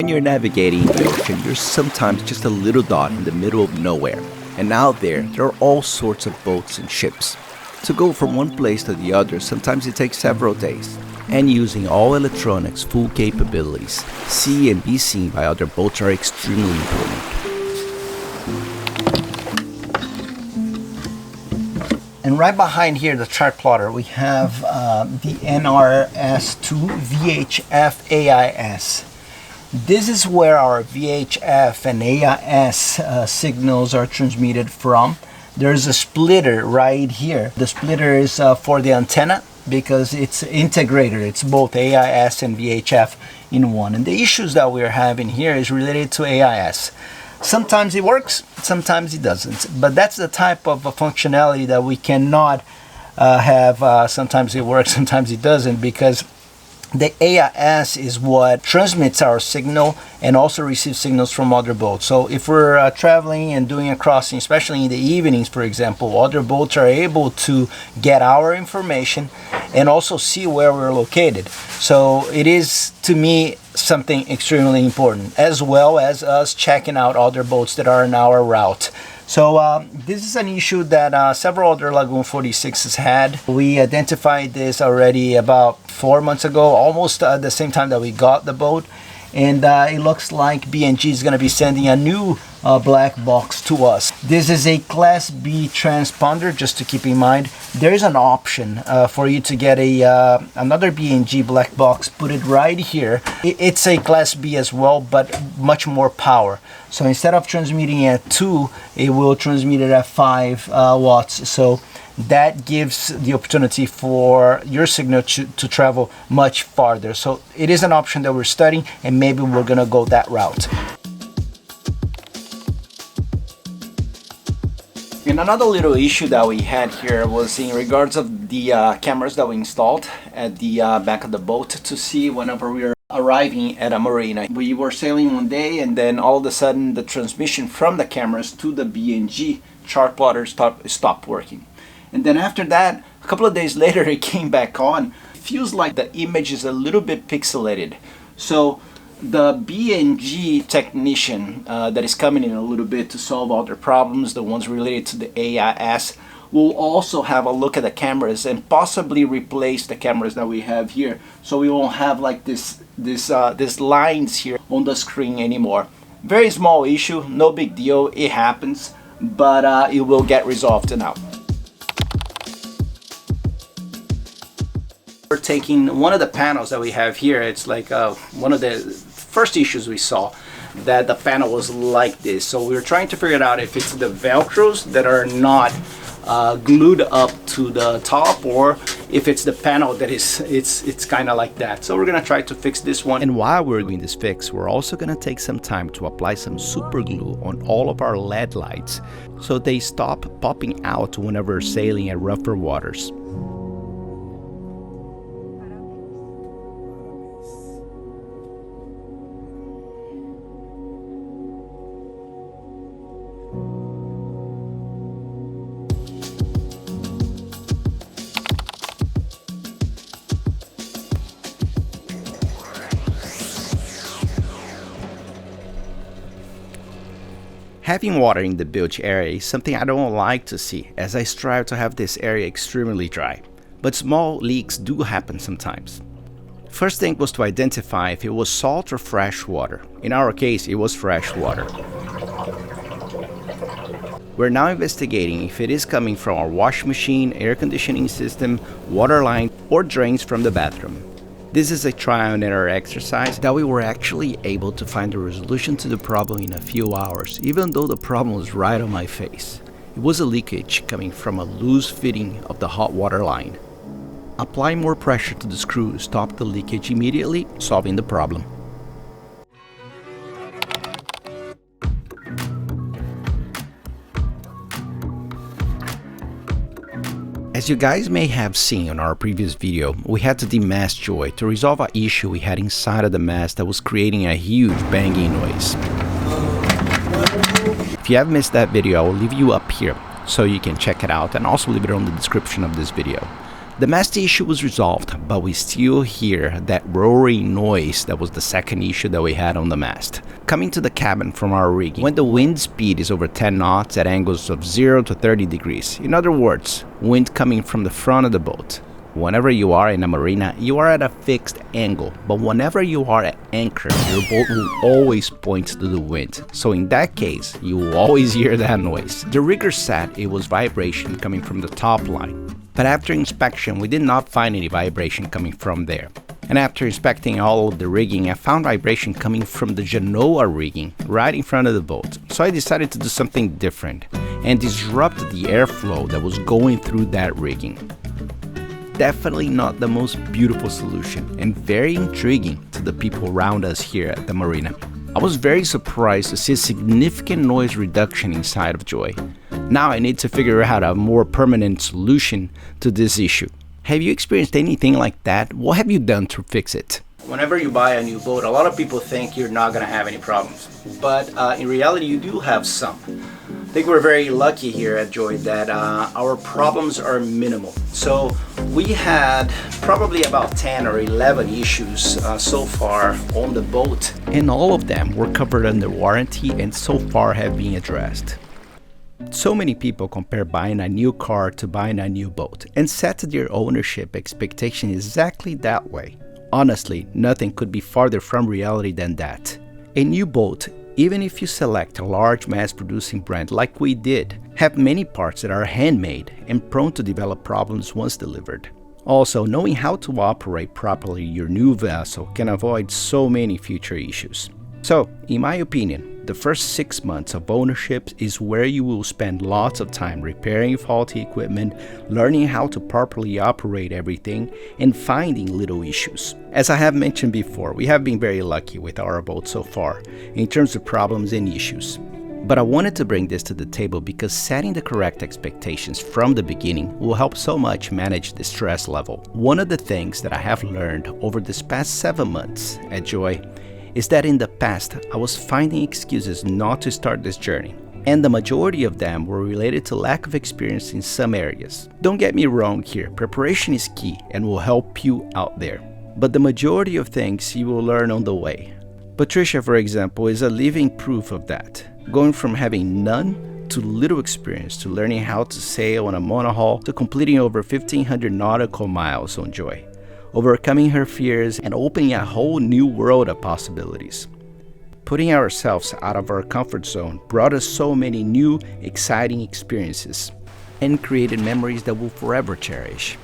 When you're navigating the ocean, you're sometimes just a little dot in the middle of nowhere. And out there are all sorts of boats and ships. To go from one place to the other, sometimes it takes several days. And using all electronics, full capabilities, see and be seen by other boats are extremely important. And right behind here, the chart plotter, we have the NRS2 VHF AIS. This is where our VHF and AIS signals are transmitted from. There's a splitter right here. The splitter is for the antenna because it's integrated. It's both AIS and VHF in one. And the issues that we're having here is related to AIS. Sometimes it works, sometimes it doesn't. But that's the type of functionality that we cannot have. Sometimes it works, sometimes it doesn't, because the AIS is what transmits our signal and also receives signals from other boats. So if we're traveling and doing a crossing, especially in the evenings, for example, other boats are able to get our information and also see where we're located. So it is, to me, something extremely important, as well as us checking out other boats that are in our route. So this is an issue that several other Lagoon 46s had. We identified this already about 4 months ago, almost at the same time that we got the boat. And it looks like B&G is going to be sending a new black box to us. This is a Class B transponder, just to keep in mind. There is an option for you to get another B&G black box, put it right here. It's a Class B as well, but much more power. So instead of transmitting at 2, it will transmit it at 5 watts. So that gives the opportunity for your signal to travel much farther. So it is an option that we're studying, and maybe we're gonna go that route. And another little issue that we had here was in regards of the cameras that we installed at the back of the boat to see whenever we were arriving at a marina. We were sailing one day, and then all of a sudden the transmission from the cameras to the B&G chart plotter stopped working. And then after that, a couple of days later, it came back on. It feels like the image is a little bit pixelated. So the B&G technician that is coming in a little bit to solve all their problems, the ones related to the AIS, will also have a look at the cameras and possibly replace the cameras that we have here. So we won't have like this lines here on the screen anymore. Very small issue, no big deal, it happens, but it will get resolved now. We're taking one of the panels that we have here. It's like one of the first issues we saw, that the panel was like this. So we were trying to figure out if it's the velcros that are not glued up to the top, or if it's the panel that is it's kind of like that. So we're gonna try to fix this one. And while we're doing this fix, we're also gonna take some time to apply some super glue on all of our LED lights so they stop popping out whenever we're sailing at rougher waters. Having water in the bilge area is something I don't like to see, as I strive to have this area extremely dry. But small leaks do happen sometimes. First thing was to identify if it was salt or fresh water. In our case, it was fresh water. We're now investigating if it is coming from our wash machine, air conditioning system, water line, or drains from the bathroom. This is a trial and error exercise that we were actually able to find a resolution to the problem in a few hours, even though the problem was right on my face. It was a leakage coming from a loose fitting of the hot water line. Applying more pressure to the screw stopped the leakage immediately, solving the problem. As you guys may have seen on our previous video, we had to demast Joy to resolve an issue we had inside of the mast that was creating a huge banging noise. If you have missed that video, I will leave you up here so you can check it out, and also leave it on the description of this video. The mast issue was resolved, but we still hear that roaring noise that was the second issue that we had on the mast. Coming to the cabin from our rigging, when the wind speed is over 10 knots at angles of 0 to 30 degrees, in other words, wind coming from the front of the boat. Whenever you are in a marina, you are at a fixed angle, but whenever you are at anchor, your boat will always point to the wind. So in that case, you will always hear that noise. The rigger said it was vibration coming from the top line, but after inspection, we did not find any vibration coming from there. And after inspecting all of the rigging, I found vibration coming from the Genoa rigging right in front of the boat. So I decided to do something different and disrupt the airflow that was going through that rigging. Definitely not the most beautiful solution and very intriguing to the people around us here at the marina. I was very surprised to see a significant noise reduction inside of Joy. Now I need to figure out a more permanent solution to this issue. Have you experienced anything like that? What have you done to fix it? Whenever you buy a new boat, a lot of people think you're not going to have any problems. But in reality, you do have some. I think we're very lucky here at Joy that our problems are minimal. So we had probably about 10 or 11 issues so far on the boat, and all of them were covered under warranty and so far have been addressed. So many people compare buying a new car to buying a new boat and set their ownership expectation exactly that way. Honestly, nothing could be farther from reality than that. A new boat, even if you select a large mass-producing brand like we did, have many parts that are handmade and prone to develop problems once delivered. Also, knowing how to operate properly your new vessel can avoid so many future issues. So, in my opinion, the first 6 months of ownership is where you will spend lots of time repairing faulty equipment, learning how to properly operate everything, and finding little issues. As I have mentioned before, we have been very lucky with our boat so far in terms of problems and issues. But I wanted to bring this to the table because setting the correct expectations from the beginning will help so much manage the stress level. One of the things that I have learned over this past 7 months at Joy is that in the past, I was finding excuses not to start this journey, and the majority of them were related to lack of experience in some areas. Don't get me wrong here, preparation is key and will help you out there, but the majority of things you will learn on the way. Patricia, for example, is a living proof of that, going from having none to little experience to learning how to sail on a monohull to completing over 1,500 nautical miles on Joy, overcoming her fears and opening a whole new world of possibilities. Putting ourselves out of our comfort zone brought us so many new, exciting experiences and created memories that we'll forever cherish.